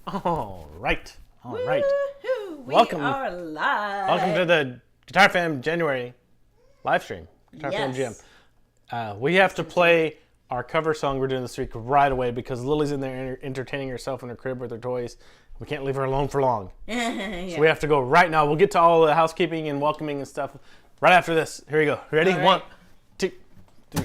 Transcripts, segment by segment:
All right. Welcome. We are live. Welcome to the Guitar Fam January live stream. Guitar Fam Jam. We have to play our cover song we're doing this week right away because Lily's in there entertaining herself in her crib with her toys. We can't leave her alone for long. So we have to go right now. We'll get to all the housekeeping and welcoming and stuff right after this. Here we go. Ready? Right. 1, 2, 3.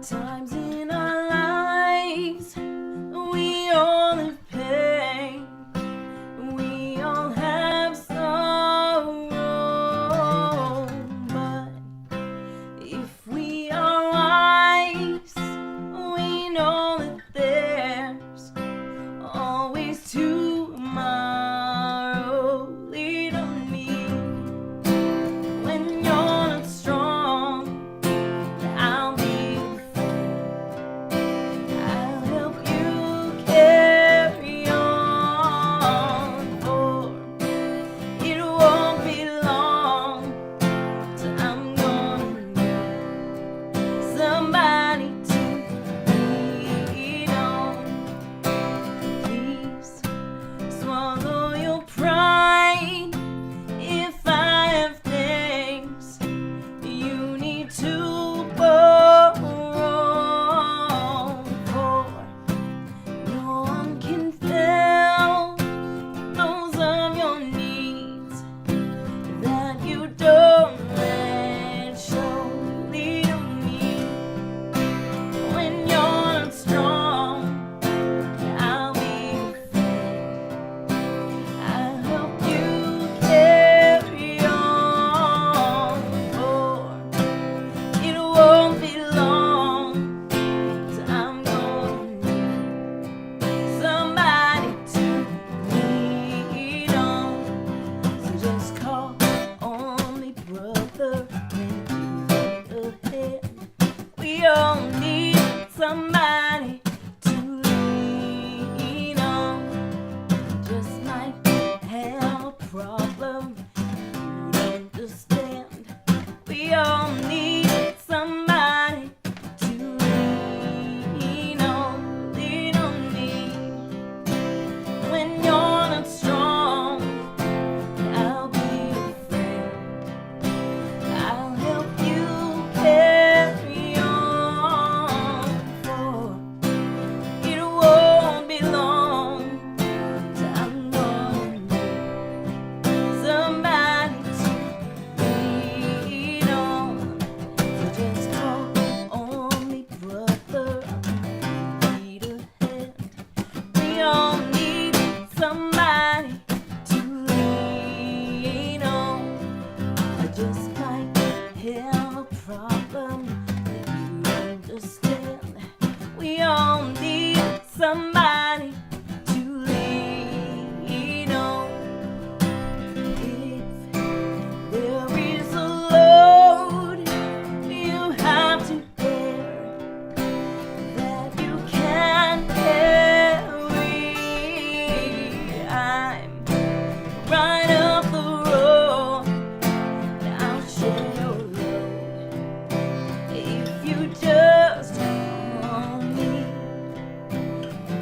Sometimes in our lives, we all have pain, we all have sorrow, but if we are wise, we know that there's always tomorrow. Lean on me when you're not strong. I'll be I'll help you carry on, for it won't be long till I'm gonna need somebody to lean on. Please swallow your pride if I have things you need to borrow, for no one can fill those of your needs that you don't let show. Lean on me when you're not strong. I'll be your friend. I'll help you carry on, for it won't be long till I'm gonna need somebody to lean on. So just call on me, brother, when you need a hand. We all need somebody to lean on. Just might have a problem you don't understand. We all need somebody to lean on. Lean on me when you're not strong. I'll be your friend. I'll help you carry on, for it won't be long till I'm gonna need somebody to lean on. So just call on me, brother, I need a hand. We all need somebody to lean on. I just might have a problem that you understand. We all need somebody to lean on. If there is a load you have to bear that you can't carry, I'm right up the road. I'll share your load if you just call me.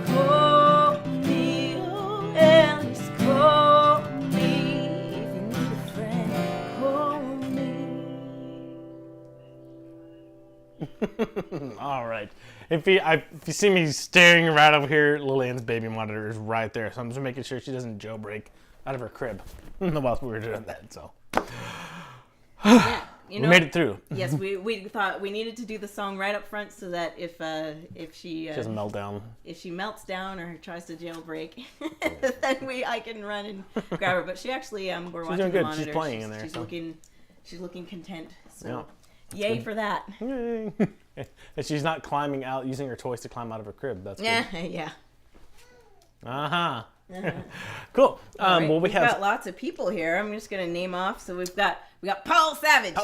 Call me, oh, at least call me. If you need a friend, call me. All right. If you see me staring right over here, Lillian's baby monitor is right there. So I'm just making sure she doesn't jailbreak out of her crib whilst we were doing that. So Yeah, you know, we made it through. Yes, we thought we needed to do the song right up front so that if she Doesn't melt down. if she melts down or tries to jailbreak, then I can run and grab her. But she actually we're watching doing the good. monitor. She's playing in there, She's so. looking content. So Yeah. yay for that. Yay. And she's not climbing out, using her toys to climb out of her crib. That's good. Yeah. Cool. All right, Well, we've got lots of people here. I'm just gonna name off. So we got Paul Savage,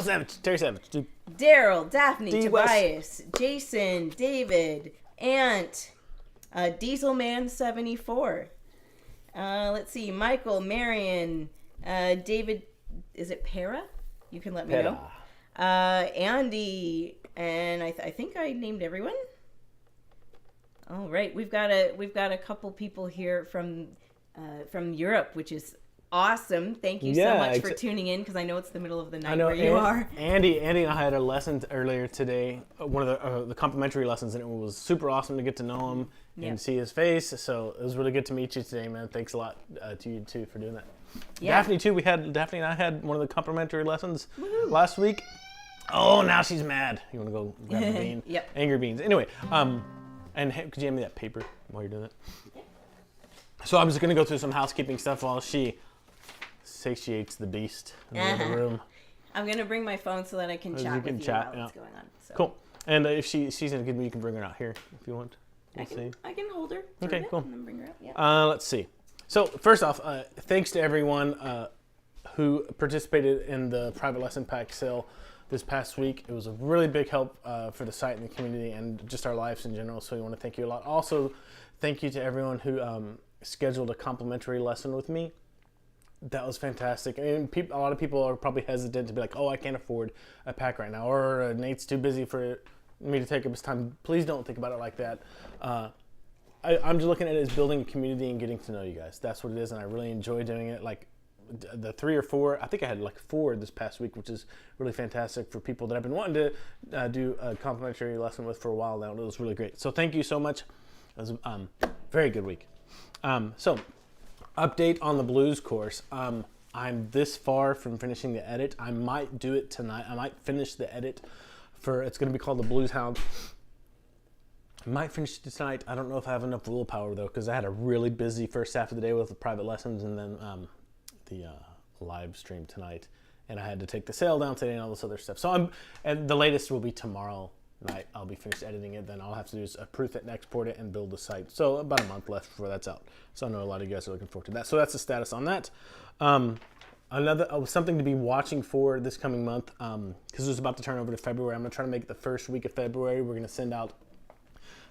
Terry Savage, Daryl, Daphne, D. West. Tobias, Jason, David, Ant, Dieselman74. Let's see, Michael, Marion, David. Is it Para? You can let me know. Andy, and I think I named everyone. All right, we've got a couple people here from Europe, which is awesome. Thank you so much for tuning in, because I know it's the middle of the night where you are. Andy and I had a lesson earlier today, one of the complimentary lessons, and it was super awesome to get to know him and see his face. So it was really good to meet you today, man. Thanks a lot to you too for doing that. Yeah. Daphne too. Daphne and I had one of the complimentary lessons last week. Oh, now she's mad. You want to go grab a bean? Yep. Angry beans. Anyway, and could you hand me that paper while you're doing that? So I'm just going to go through some housekeeping stuff while she satiates the beast in the other room. I'm going to bring my phone so that I can chat with you while it's going on. So. Cool. And if she's in a good mood, you can bring her out here if you want. I can hold her. Okay, cool. And then bring her out. Yeah. Let's see. So first off, thanks to everyone who participated in the private lesson pack sale this past week. It was a really big help for the site and the community and just our lives in general. So we want to thank you a lot. Also, thank you to everyone who scheduled a complimentary lesson with me. That was fantastic. And a lot of people are probably hesitant to be like, oh, I can't afford a pack right now, or Nate's too busy for me to take up his time. Please don't think about it like that. I'm just looking at it as building a community and getting to know you guys. That's what it is, and I really enjoy doing it. Like the 3 or 4, I think I had like 4 this past week, which is really fantastic for people that I've been wanting to do a complimentary lesson with for a while now. It was really great. So thank you so much. It was a very good week. So update on the blues course. I'm this far from finishing the edit. I might do it tonight. I might finish the edit for, it's going to be called the Blues Hound. I might finish it tonight. I don't know if I have enough willpower though, because I had a really busy first half of the day with the private lessons and then the live stream tonight, and I had to take the sale down today and all this other stuff. So and the latest will be tomorrow night. I'll be finished editing it. Then all I have to do is approve it and export it and build the site. So about a month left before that's out. So I know a lot of you guys are looking forward to that. So that's the status on that. Something to be watching for this coming month, because it's about to turn over to February. I'm going to try to make it the first week of February. We're going to send out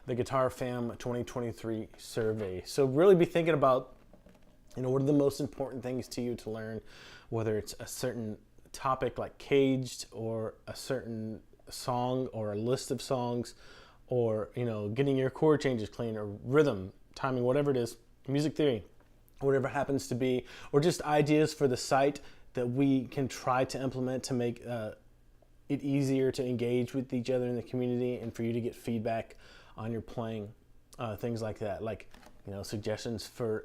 the Guitar Fam 2023 survey. So really be thinking about, what are the most important things to you to learn, whether it's a certain topic like caged, or a certain song, or a list of songs, or, getting your chord changes clean, or rhythm, timing, whatever it is, music theory, whatever it happens to be, or just ideas for the site that we can try to implement to make it easier to engage with each other in the community and for you to get feedback on your playing, things like that, like, suggestions for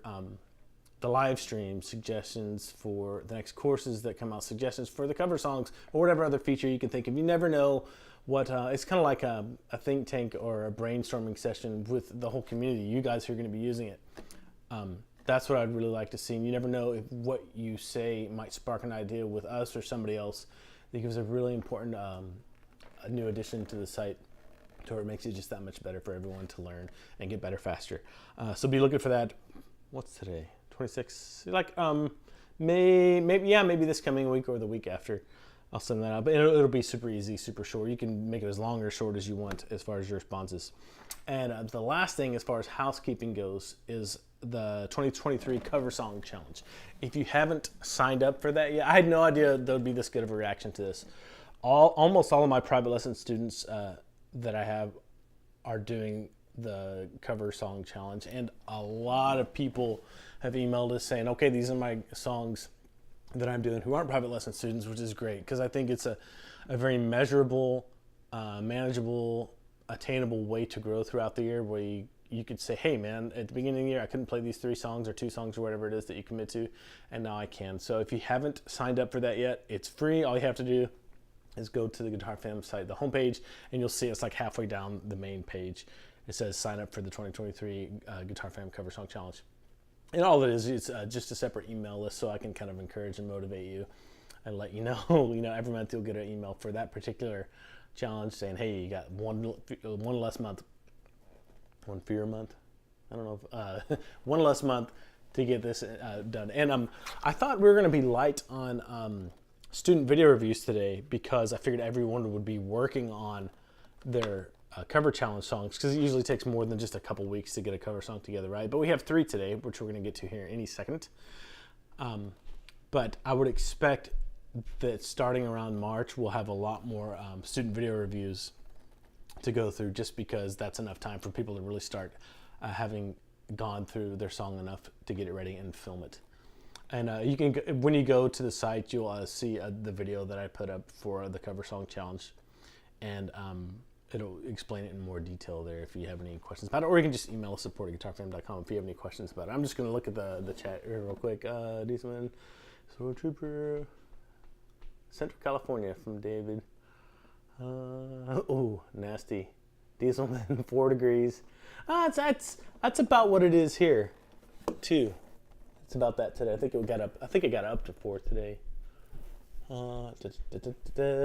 the live stream, suggestions for the next courses that come out, suggestions for the cover songs, or whatever other feature you can think of. You never know what, it's kind of like a think tank or a brainstorming session with the whole community, you guys who are going to be using it. That's what I'd really like to see. And you never know if what you say might spark an idea with us or somebody else. I think it was a really important a new addition to the site, to where it makes it just that much better for everyone to learn and get better faster. So be looking for that. What's today? 26. Like maybe this coming week or the week after. I'll send that out. But it'll be super easy, super short. You can make it as long or short as you want as far as your responses. And the last thing as far as housekeeping goes is the 2023 cover song challenge. If you haven't signed up for that yet, I had no idea there would be this good of a reaction to this. Almost all of my private lesson students that I have are doing the cover song challenge, and a lot of people have emailed us saying, okay, these are my songs that I'm doing who aren't private lesson students, which is great, because I think it's a very measurable, manageable, attainable way to grow throughout the year, where you could say, hey man, at the beginning of the year I couldn't play these 3 songs or 2 songs or whatever it is that you commit to, and now I can. So if you haven't signed up for that yet, it's free. All you have to do is go to the Guitar Fam site, the homepage, and you'll see it's like halfway down the main page. It says sign up for the 2023 Guitar Fam Cover Song Challenge. And all it is, it's just a separate email list, so I can kind of encourage and motivate you and let you know. Every month you'll get an email for that particular challenge saying, hey, you got one less month, one fewer month. I don't know if, one less month to get this done. And I thought we were going to be light on student video reviews today because I figured everyone would be working on their cover challenge songs, because it usually takes more than just a couple weeks to get a cover song together, right? But we have 3 today, which we're going to get to here any second. But I would expect that starting around March, we'll have a lot more student video reviews to go through, just because that's enough time for people to really start having gone through their song enough to get it ready and film it. And you can, when you go to the site, you'll see the video that I put up for the cover song challenge, and it'll explain it in more detail there if you have any questions about it, or you can just email us support@guitarfam.com if you have any questions about it. I'm just going to look at the chat here real quick. Dieselman, Soul Trooper, Central California from David. Oh, nasty. Dieselman, 4 degrees. That's about what it is here, too. It's about that today. I think it got up to 4 today.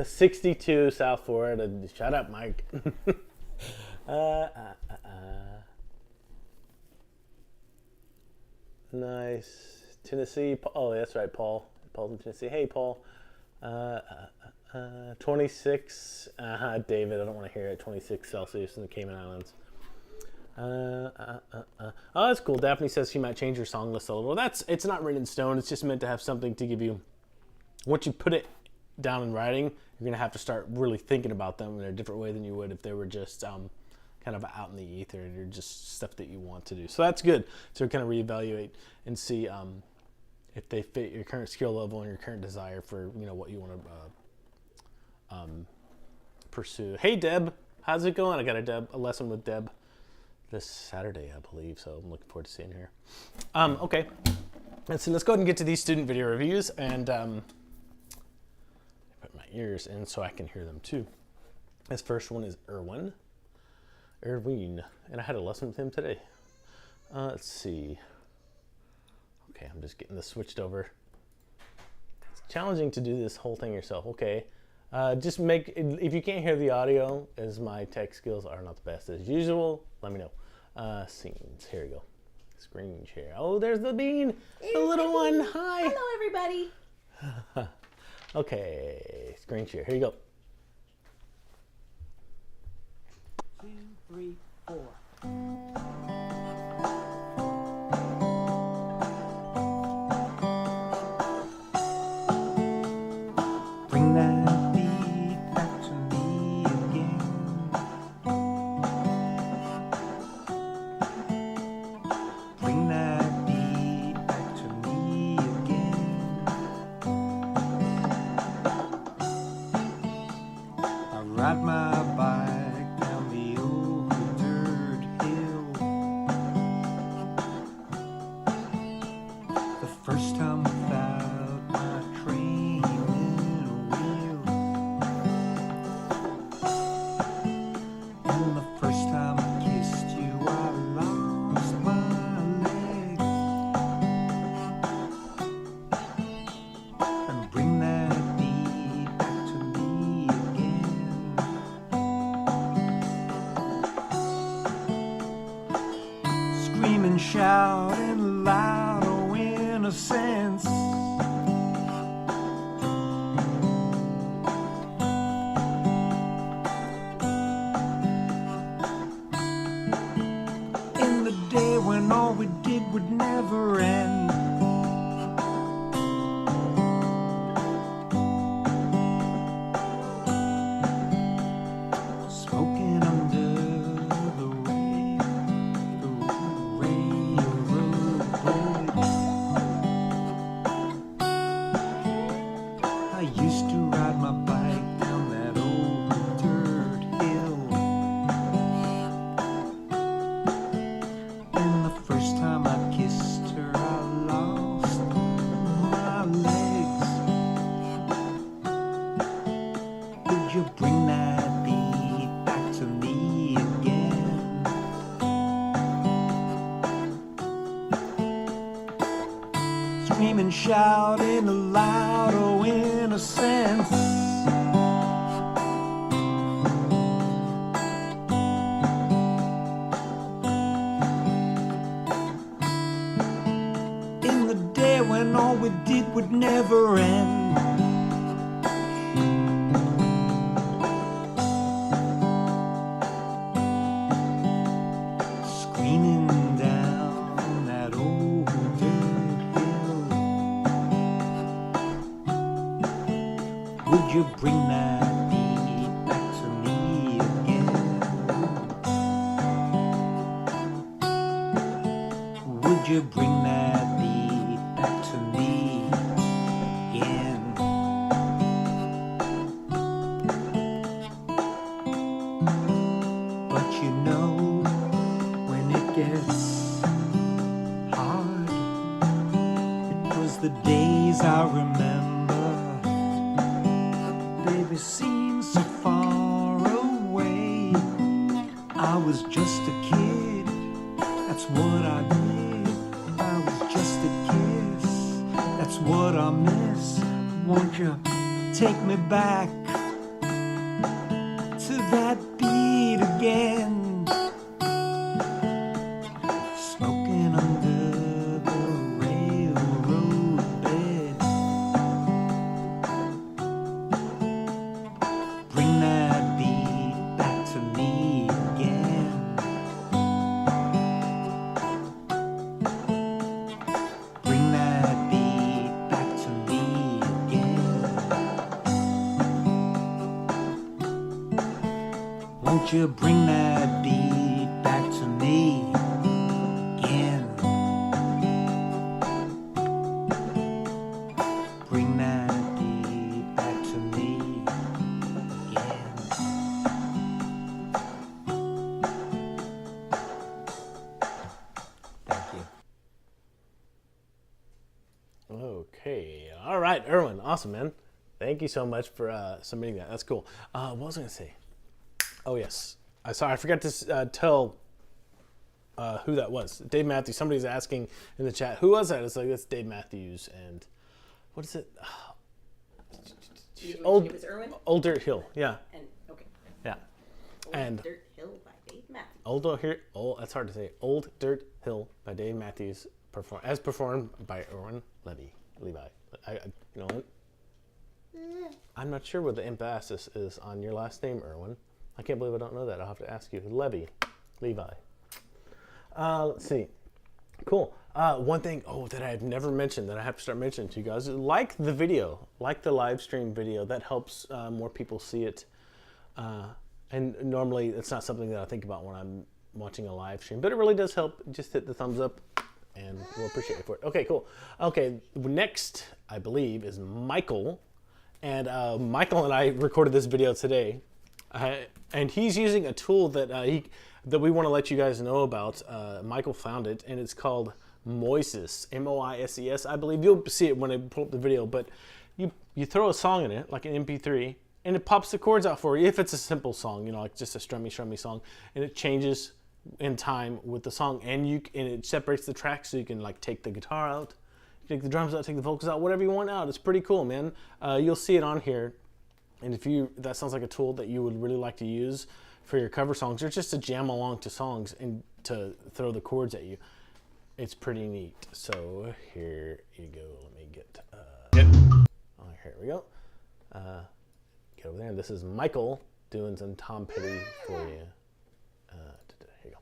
62 South Florida. Shut up, Mike. Nice. Tennessee. Oh, that's right, Paul. Paul's in Tennessee. Hey, Paul. 26. David, I don't want to hear it. 26 Celsius in the Cayman Islands. Oh, that's cool. Daphne says she might change her song list a little. It's not written in stone. It's just meant to have something to give you. Once you put it down in writing, you're going to have to start really thinking about them in a different way than you would if they were just kind of out in the ether and you're just stuff that you want to do. So that's good. So kind of reevaluate and see if they fit your current skill level and your current desire for what you want to pursue. Hey, Deb, how's it going? I got a lesson with Deb this Saturday, I believe. So I'm looking forward to seeing her. Okay, and so let's go ahead and get to these student video reviews, and put my ears in so I can hear them too. This first one is Irwin, and I had a lesson with him today. Let's see. Okay, I'm just getting this switched over. It's challenging to do this whole thing yourself. Okay, just if you can't hear the audio, as my tech skills are not the best as usual, let me know. Scenes, here we go. Screen share. Oh, there's the bean, the little one. Hi. Hello, everybody. Okay, screen share. Here you go. 2, 3, 4. Bring that beat back to me again. Bring that beat back to me again. I ride my bike down the old dirt hill. The first time without my training wheel. And the first time I kissed you, I lost my legs. And bring that beat back to me again. Screaming, shouting loud, oh innocence. In the day when all we did would never end. Smoking under the railroad bridge. I used to ride my bike down that old dirt hill. And the first time I kissed her, I lost my legs. Would you bring that beat back to me again? Screaming, shouting loud, oh innocence. when all we did would never end. Screaming down that old dirt hill. Would you bring that beat back to me again? Would you bring that beat back to me again? But you know, when it gets hard, it was the days I remember. Baby seems so far away. I was just a kid, that's what I did. I was just a kiss, that's what I miss. Won't you take me back to that beat again? Smoking under the railroad bed. Bring that beat back to me again. Bring that beat back to me again. Won't you bring that beat back to me again? Bring that beat back to me again. Thank you. Okay. All right, Erwin. Awesome, man. Thank you so much for submitting that. That's cool. What was I going to say? Oh, yes. I forgot to tell who that was. Dave Matthews. Somebody's asking in the chat, who was that? It's like, that's Dave Matthews. And what is it? It was Erwin? Old Dirt Hill. Yeah. And okay. Yeah. Old And Dirt Hill by Dave Matthews. That's hard to say. Old Dirt Hill by Dave Matthews, as performed by Erwin Levi. You know what? I'm not sure what the emphasis is on your last name, Erwin. I can't believe I don't know that. I'll have to ask you. Levi. Let's see. Cool. One thing, that I've never mentioned that I have to start mentioning to you guys, like the video, like the live stream video. That helps more people see it. And normally it's not something that I think about when I'm watching a live stream, but it really does help. Just hit the thumbs up and we'll appreciate it for it. Okay, cool. Okay, next, I believe, is Michael. And Michael and I recorded this video today. And he's using a tool that that we want to let you guys know about. Michael found it, and it's called Moises, M-O-I-S-E-S. I believe you'll see it when I pull up the video, but you throw a song in it, like an MP3, and it pops the chords out for you if it's a simple song, you know, like just a strummy song, and it changes in time with the song, and it separates the tracks so you can like take the guitar out, take the drums out, take the vocals out, whatever you want out. It's pretty cool, man. You'll see it on here. And if that sounds like a tool that you would really like to use for your cover songs, or just to jam along to songs and to throw the chords at you, it's pretty neat. So here you go. Let me get. Oh, here we go. Get over there. And this is Michael doing some Tom Petty for you. Here you go.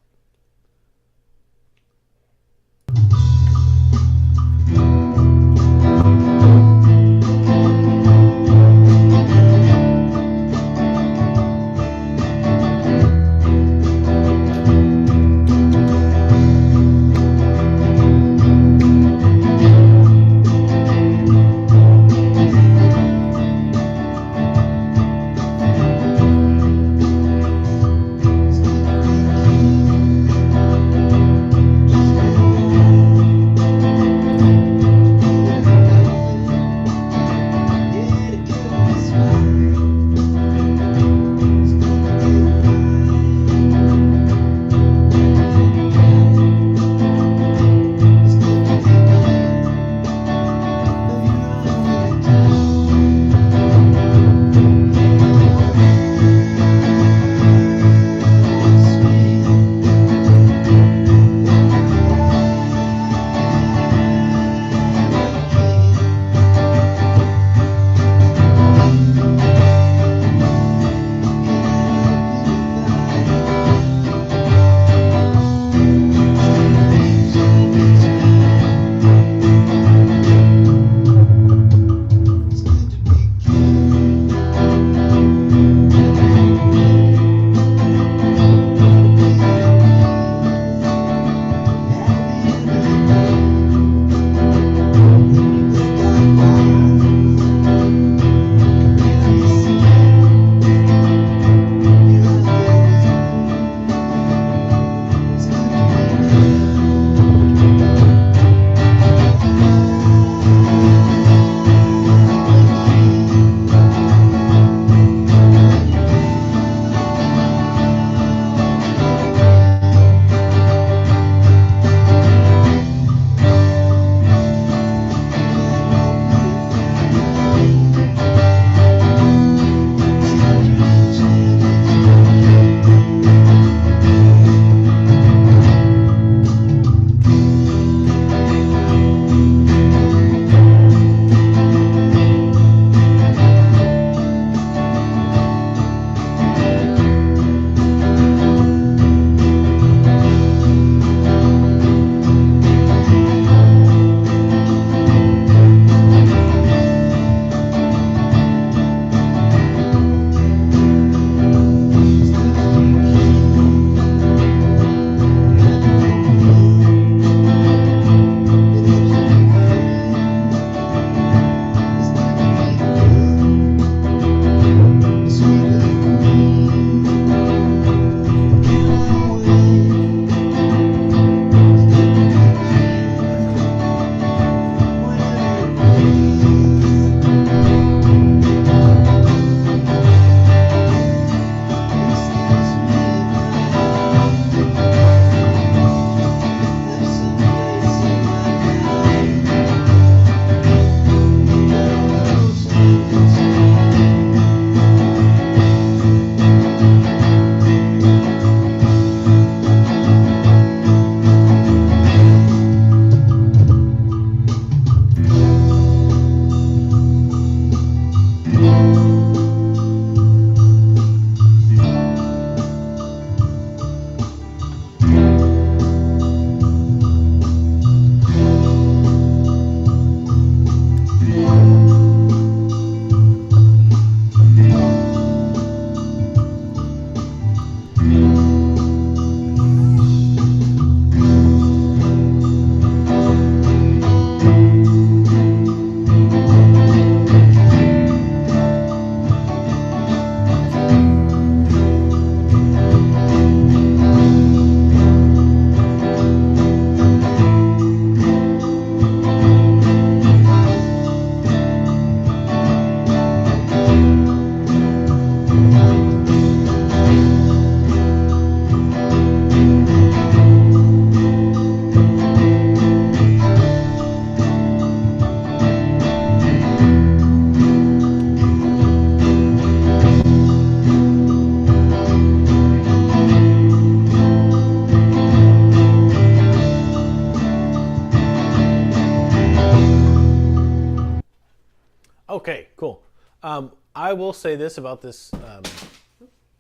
Okay, cool. I will say this about this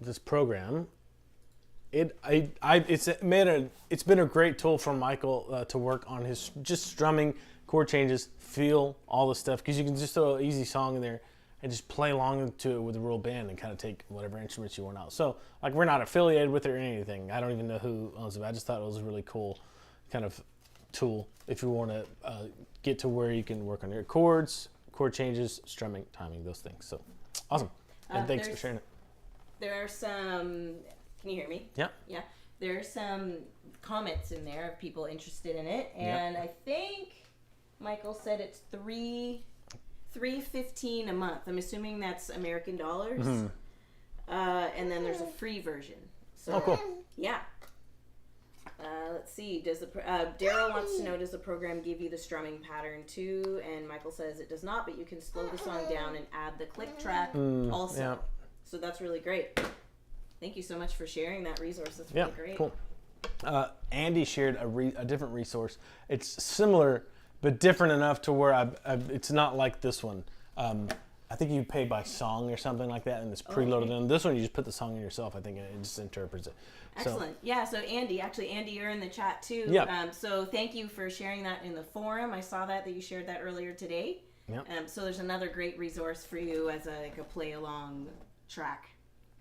this program. It's been a great tool for Michael to work on his just strumming, chord changes, feel, all the stuff, because you can just throw an easy song in there and just play along to it with a real band and kind of take whatever instruments you want out. So, like, we're not affiliated with it or anything. I don't even know who owns it. I just thought it was a really cool kind of tool if you want to get to where you can work on your chords, chord changes, strumming, timing, those things. So, awesome. And thanks for sharing it. There are some... Can you hear me? Yeah. Yeah. There are some comments in there of people interested in it, and I think Michael said it's $3.15 a month. I'm assuming that's American dollars. Mm-hmm. And then there's a free version. So, cool. Yeah. Let's see. Does the Daryl wants to know, does the program give you the strumming pattern too? And Michael says it does not, but you can slow the song down and add the click track also. Yeah. So that's really great. Thank you so much for sharing that resource. That's really great. Cool. Andy shared a different resource. It's similar, but different enough to where it's not like this one. I think you pay by song or something like that, and it's preloaded in. This one, you just put the song in yourself, I think, and it just interprets it. Excellent. So Andy, you're in the chat too. Yeah. So thank you for sharing that in the forum. I saw that you shared that earlier today. Yep. So there's another great resource for you as a play-along track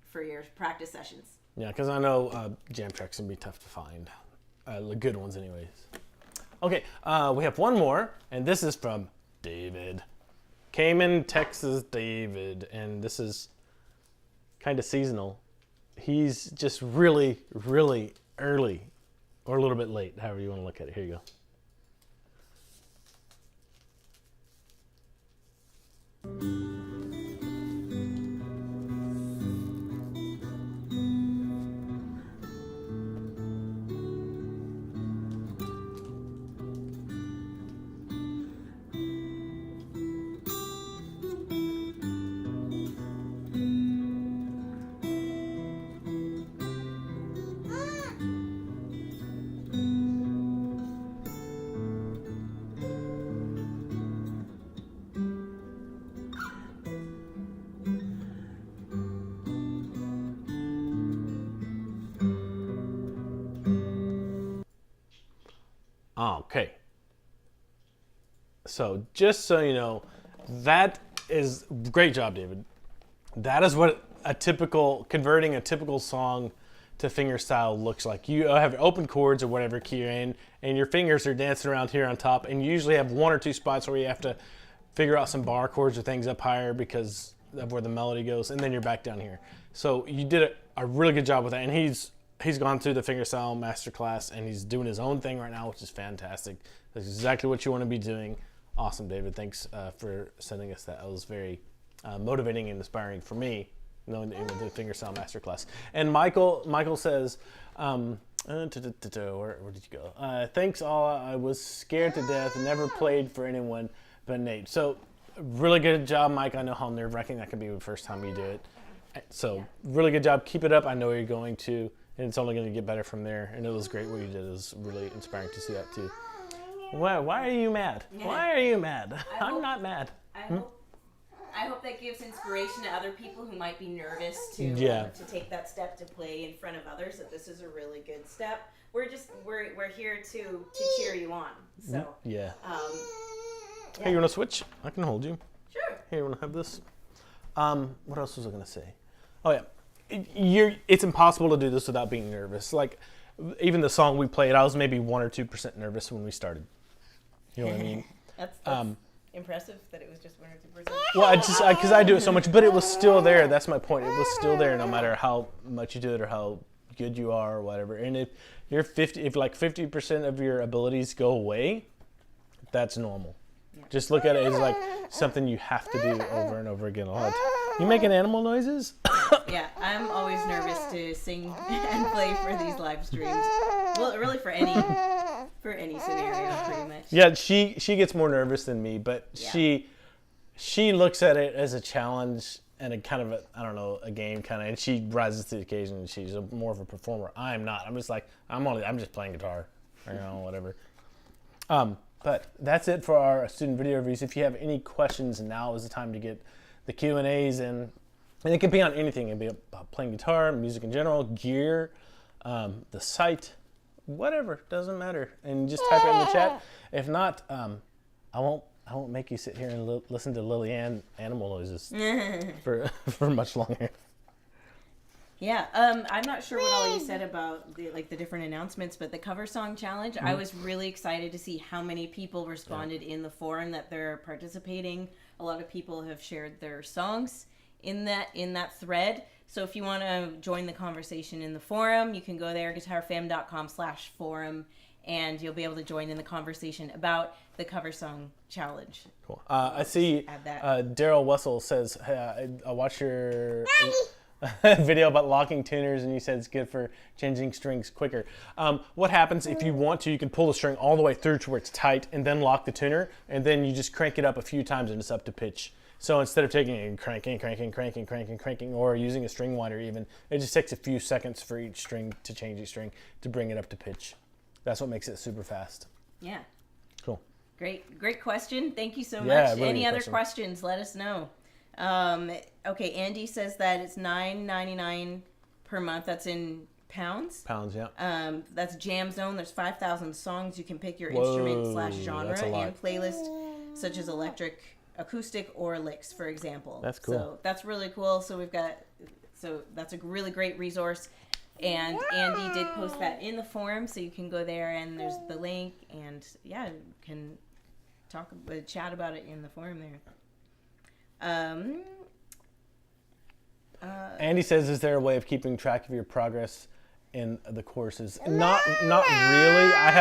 for your practice sessions. Yeah, because I know jam tracks can be tough to find. The good ones anyways. Okay, we have one more, and this is from David. Cayman, Texas, David. And this is kind of seasonal. He's just really, really early, or a little bit late, however you want to look at it. Here you go. Okay. So just so you know, that is great job, David. That is what converting a typical song to fingerstyle looks like. You have open chords or whatever key you're in, and your fingers are dancing around here on top, and you usually have one or two spots where you have to figure out some bar chords or things up higher because of where the melody goes, and then you're back down here. So you did a really good job with that, and he's gone through the fingerstyle masterclass, and he's doing his own thing right now, which is fantastic. That's exactly what you want to be doing. Awesome, David. Thanks for sending us that. It was very motivating and inspiring for me, knowing that you went to the fingerstyle masterclass. And Michael says, where did you go? Thanks all. I was scared to death and never played for anyone but Nate. So really good job, Mike. I know how nerve-wracking that can be the first time you do it. So really good job. Keep it up. I know you're going to. And it's only going to get better from there. And it was great what you did. It was really inspiring to see that too. Why are you mad? Yeah. Why are you mad? I'm not mad. I hope that gives inspiration to other people who might be nervous to take that step to play in front of others. That this is a really good step. We're here to cheer you on. So yeah. Hey, you want to switch? I can hold you. Sure. Hey, you want to have this? What else was I going to say? Oh yeah. It's impossible to do this without being nervous. Like, even the song we played, I was maybe 1 or 2% nervous when we started. You know what I mean? That's impressive that it was just 1 or 2%. Well, because I do it so much, but it was still there. That's my point. It was still there, no matter how much you do it or how good you are or whatever. And if 50% of your abilities go away, that's normal. Yeah. Just look at it as like something you have to do over and over again a lot of times. You making animal noises? Yeah, I'm always nervous to sing and play for these live streams. Well, really for any scenario, pretty much. Yeah, she gets more nervous than me, but she looks at it as a challenge and a kind of a game kind of, and she rises to the occasion. And she's more of a performer. I'm not. I'm just like I'm just playing guitar, whatever. But that's it for our student video reviews. If you have any questions, now is the time to get the Q&As in. And it can be on anything. It can be about playing guitar, music in general, gear, the site, whatever. Doesn't matter. And just type it in the chat. If not, I won't make you sit here and listen to Lillian animal noises for much longer. Yeah, I'm not sure what all you said about the different announcements, but the cover song challenge, I was really excited to see how many people responded in the forum that they're participating. A lot of people have shared their songs in that thread. So if you want to join the conversation in the forum, you can go there, guitarfam.com/forum, and you'll be able to join in the conversation about the cover song challenge. Cool. I see Daryl Wessel says, hey, I watched your video about locking tuners, and you said it's good for changing strings quicker. What happens if you want to, you can pull the string all the way through to where it's tight and then lock the tuner, and then you just crank it up a few times and it's up to pitch. So instead of taking it and cranking, or using a string winder even, it just takes a few seconds for each string to change each string to bring it up to pitch. That's what makes it super fast. Yeah. Cool. Great question. Thank you so much. Yeah, really Any other question. questions, let us know. Okay, Andy says that it's $9.99 per month. That's in pounds. Pounds, yeah. That's Jam Zone. There's 5,000 songs. You can pick your Whoa, instrument/genre that's a lot. and playlist, such as electric, acoustic, or licks, for example. That's cool. So that's really cool. So that's a really great resource. And Andy did post that in the forum, so you can go there and there's the link, and yeah, you can chat about it in the forum there. Andy says, is there a way of keeping track of your progress in the courses? Not really. I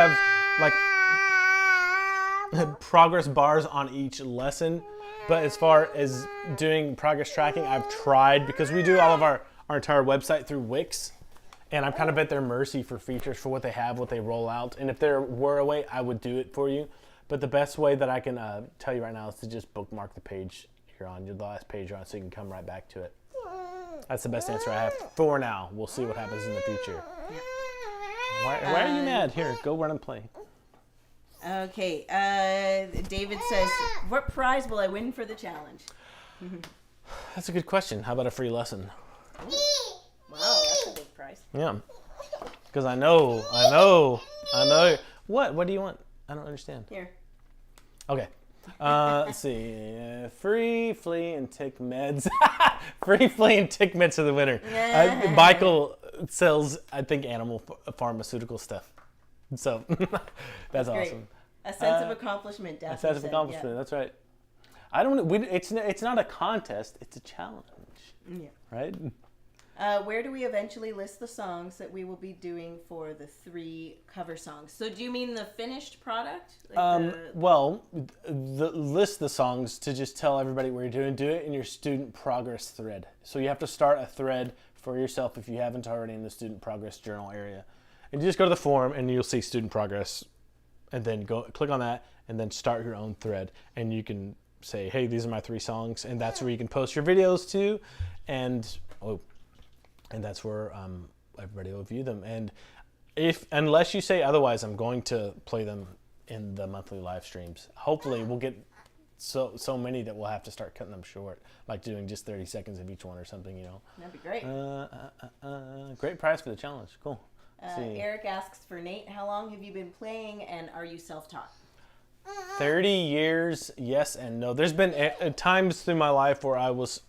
have progress bars on each lesson, but as far as doing progress tracking, I've tried, because we do all of our entire website through Wix, and I'm kind of at their mercy for features, for what they have, what they roll out. And if there were a way, I would do it for you. But the best way that I can tell you right now is to just bookmark the page you're on, the last page you're on, so you can come right back to it. That's the best answer I have for now. We'll see what happens in the future. Why are you mad? Here, go run and play. Okay, David says, what prize will I win for the challenge? That's a good question. How about a free lesson? Wow, that's a big prize. Yeah. Because I know. What do you want? I don't understand. Here. Okay. Let's see. Free flea and tick meds. Free flea and tick meds to the winner. Michael sells, I think, animal pharmaceutical stuff. So that's awesome. A sense of accomplishment, Daphne. A sense of accomplishment. Yeah. That's right. It's not a contest. It's a challenge. Yeah. Right. Where do we eventually list the songs that we will be doing for the 3 cover songs? So do you mean the finished product? Well, list the songs to just tell everybody what you're doing. Do it in your student progress thread. So you have to start a thread for yourself if you haven't already in the student progress journal area. And you just go to the forum and you'll see student progress, and then click on that and then start your own thread. And you can say, hey, these are my 3 songs, and that's where you can post your videos to, and that's where everybody will view them. And unless you say otherwise, I'm going to play them in the monthly live streams. Hopefully we'll get so many that we'll have to start cutting them short, like doing just 30 seconds of each one or something, you know. That'd be great. Great prize for the challenge. Cool. Eric asks for Nate, how long have you been playing, and are you self-taught? 30 years, yes and no. There's been times through my life where I was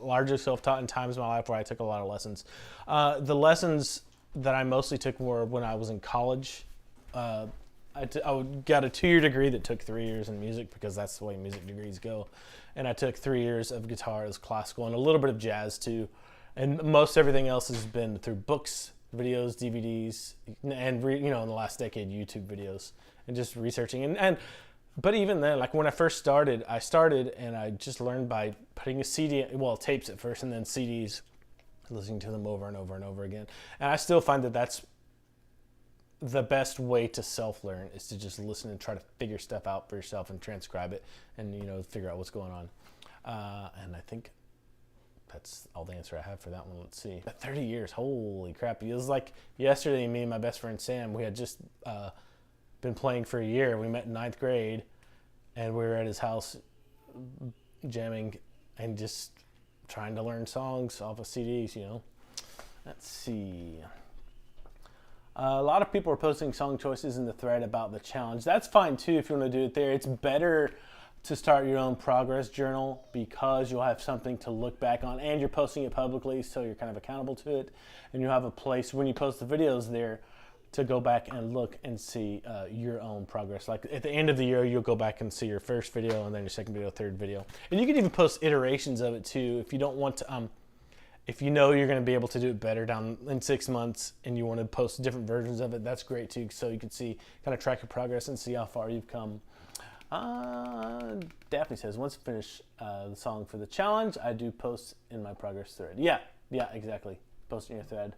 largely self-taught, and times in my life where I took a lot of lessons. The lessons that I mostly took were when I was in college. I got a 2-year degree that took 3 years in music, because that's the way music degrees go. And I took 3 years of guitar as classical, and a little bit of jazz too. And most everything else has been through books, videos, DVDs, and in the last decade, YouTube videos, and just researching. But even then, like when I first started, and I just learned by putting a CD, tapes at first, and then CDs, listening to them over and over and over again. And I still find that that's the best way to self-learn, is to just listen and try to figure stuff out for yourself and transcribe it, and figure out what's going on. And I think that's all the answer I have for that one. Let's see. 30 years, holy crap. It was like yesterday, me and my best friend Sam, we had just been playing for a year. We met in 9th grade, and we were at his house jamming and just trying to learn songs off of CDs, you know. Let's see. A lot of people are posting song choices in the thread about the challenge. That's fine too if you want to do it there. It's better to start your own progress journal because you'll have something to look back on, and you're posting it publicly, so you're kind of accountable to it, and you'll have a place when you post the videos there to go back and look and see your own progress. Like at the end of the year, you'll go back and see your first video, and then your second video, third video, and you can even post iterations of it too if you don't want to. If you know you're going to be able to do it better down in 6 months and you want to post different versions of it, that's great too. So you can see, kind of track your progress and see how far you've come. Daphne says, once I finish the song for the challenge, I do post in my progress thread. Yeah, exactly. Post in your thread.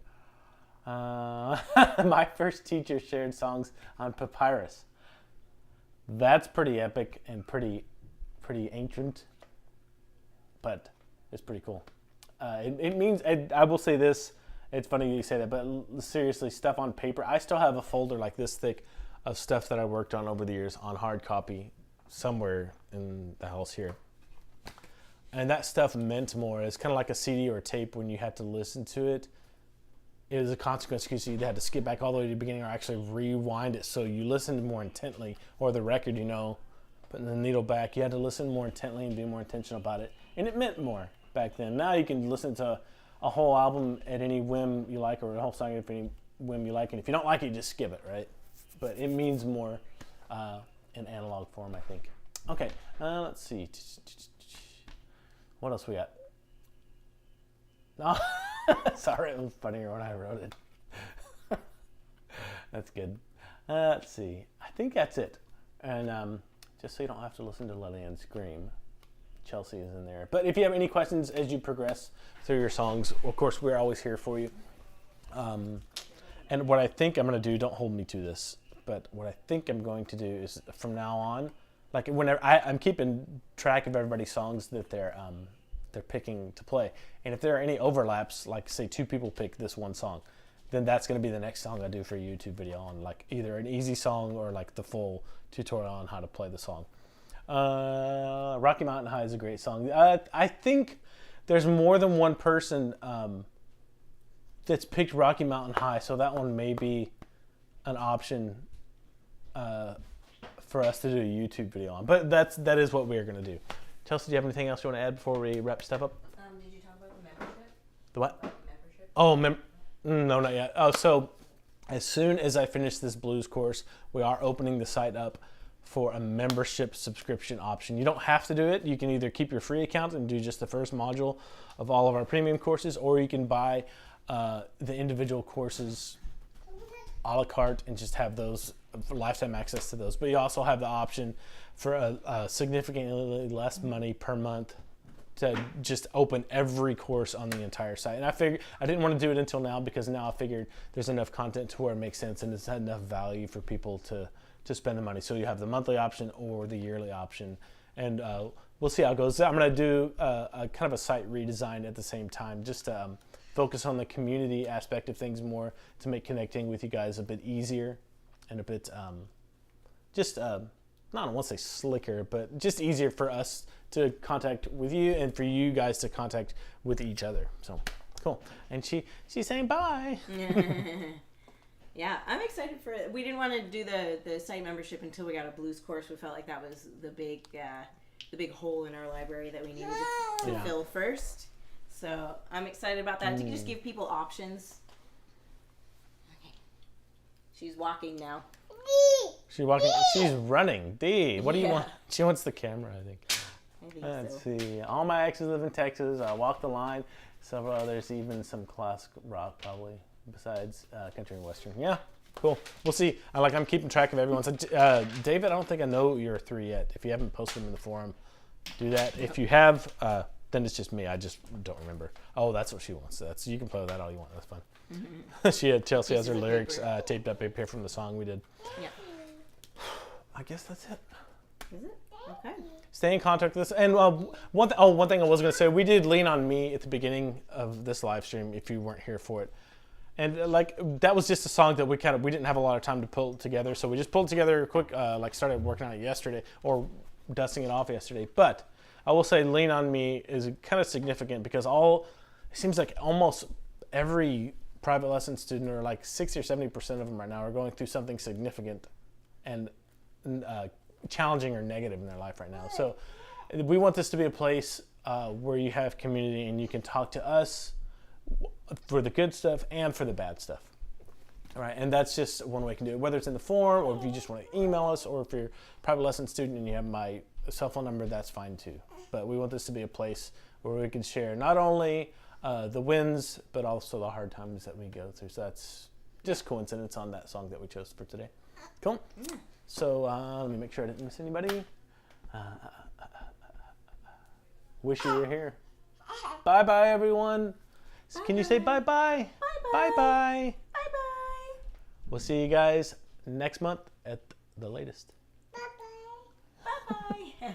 My first teacher shared songs on papyrus. That's pretty epic and pretty ancient, but it's pretty cool. It means, I will say this, it's funny you say that, but seriously, stuff on paper, I still have a folder like this thick of stuff that I worked on over the years on hard copy somewhere in the house here. And that stuff meant more. It's kind of like a CD or a tape when you had to listen to it. It was a consequence because you had to skip back all the way to the beginning or actually rewind it so you listened more intently, or the record, you know, putting the needle back, you had to listen more intently and be more intentional about it. And it meant more back then. Now you can listen to a whole album at any whim you like, or a whole song at any whim you like, and if you don't like it, just skip it, right? But it means more in analog form, I think. Okay, let's see. What else we got? Oh, sorry, it was funnier when I wrote it. That's good. Let's see. I think that's it. And just so you don't have to listen to Lillian scream, Chelsea is in there. But if you have any questions as you progress through your songs, of course, we're always here for you. And what I think I'm going to do, don't hold me to this, but what I think I'm going to do is from now on, like whenever I'm keeping track of everybody's songs that they're picking to play. And if there are any overlaps, like say 2 people pick this one song, then that's going to be the next song I do for a YouTube video on like either an easy song or like the full tutorial on how to play the song. Rocky Mountain High is a great song. I think there's more than one person that's picked Rocky Mountain High, so that one may be an option for us to do a YouTube video on. But that is what we're going to do. Chelsea, do you have anything else you want to add before we wrap stuff up? Did you talk about the membership? The what? Membership? Oh, no, not yet. Oh, so as soon as I finish this blues course, we are opening the site up for a membership subscription option. You don't have to do it. You can either keep your free account and do just the first module of all of our premium courses, or you can buy the individual courses a la carte and just have those lifetime access to those. But you also have the option for a significantly less money per month to just open every course on the entire site. And I figured I didn't want to do it until now because now I figured there's enough content to where it makes sense and it's had enough value for people to spend the money. So you have the monthly option or the yearly option, and we'll see how it goes. I'm going to do a kind of a site redesign at the same time, just to focus on the community aspect of things more, to make connecting with you guys a bit easier and a bit I don't want to say slicker, but just easier for us to contact with you and for you guys to contact with each other. So cool. And she's saying bye. Yeah, I'm excited for it. We didn't want to do the site membership until we got a blues course. We felt like that was the big hole in our library that we needed to fill first. So I'm excited about that. To just give people options. Okay. She's walking now. She's walking. She's running. Dee, what do you want? She wants the camera, I think. Let's see. All my exes live in Texas. I walk the line. Several others, even some classic rock, probably. Besides country and western. Yeah, cool. We'll see. I'm keeping track of everyone's. David, I don't think I know your 3 yet. If you haven't posted them in the forum, do that. If you have, then it's just me. I just don't remember. Oh, that's what she wants. You can play with that all you want. That's fun. Mm-hmm. Chelsea has her lyrics taped up here from the song we did. Yeah. I guess that's it. Is it? Okay. Stay in contact with us. And one thing I was going to say, we did Lean on Me at the beginning of this live stream if you weren't here for it. And like that was just a song that we didn't have a lot of time to pull together, so we just pulled together quick, like started working on it yesterday or dusting it off yesterday. But I will say "Lean on Me" is kind of significant because it seems like almost every private lesson student, or like 60 or 70% of them right now, are going through something significant and challenging or negative in their life right now. So we want this to be a place where you have community and you can talk to us for the good stuff and for the bad stuff. All right, and that's just one way you can do it, whether it's in the form or if you just want to email us, or if you're a private lesson student and you have my cell phone number, that's fine too. But we want this to be a place where we can share not only the wins, but also the hard times that we go through. So that's just coincidence on that song that we chose for today. Cool. So let me make sure I didn't miss anybody. Wish you were here. Bye-bye, everyone. Can you say bye-bye? Bye-bye. Bye-bye. Bye-bye. We'll see you guys next month at the latest. Bye-bye. Bye-bye.